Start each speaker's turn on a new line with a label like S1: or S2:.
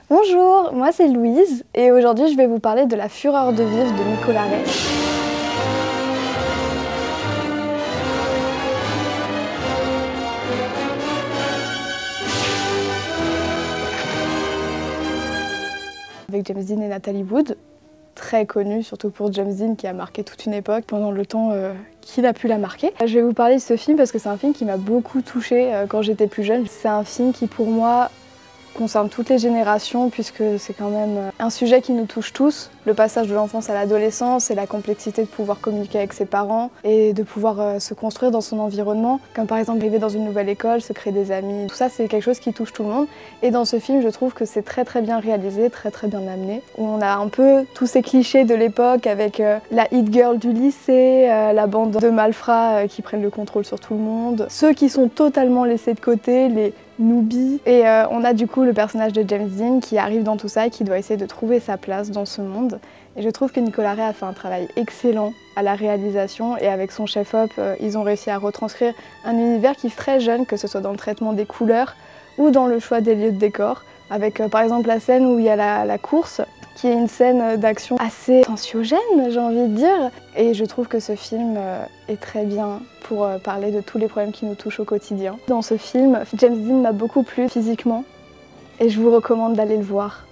S1: Bonjour, moi c'est Louise et aujourd'hui je vais vous parler de La fureur de vivre de Nicolas Ray. Avec James Dean et Natalie Wood, très connu surtout pour James Dean qui a marqué toute une époque pendant le temps qu'il a pu la marquer. Je vais vous parler de ce film parce que c'est un film qui m'a beaucoup touchée quand j'étais plus jeune. C'est un film qui pour moi concerne toutes les générations puisque c'est quand même un sujet qui nous touche tous. Le passage de l'enfance à l'adolescence et la complexité de pouvoir communiquer avec ses parents et de pouvoir se construire dans son environnement, comme par exemple arriver dans une nouvelle école, se créer des amis. Tout ça c'est quelque chose qui touche tout le monde et dans ce film je trouve que c'est très bien réalisé, très bien amené. Où on a un peu tous ces clichés de l'époque avec la hit girl du lycée, la bande de malfrats qui prennent le contrôle sur tout le monde, ceux qui sont totalement laissés de côté, les newbies. Et on a du coup le personnage de James Dean qui arrive dans tout ça et qui doit essayer de trouver sa place dans ce monde. Et je trouve que Nicolas Ray a fait un travail excellent à la réalisation et avec son chef-op, ils ont réussi à retranscrire un univers qui est très jeune, que ce soit dans le traitement des couleurs ou dans le choix des lieux de décor. Avec par exemple la scène où il y a la course, qui est une scène d'action assez anxiogène, j'ai envie de dire. Et je trouve que ce film est très bien pour parler de tous les problèmes qui nous touchent au quotidien. Dans ce film, James Dean m'a beaucoup plu physiquement et je vous recommande d'aller le voir.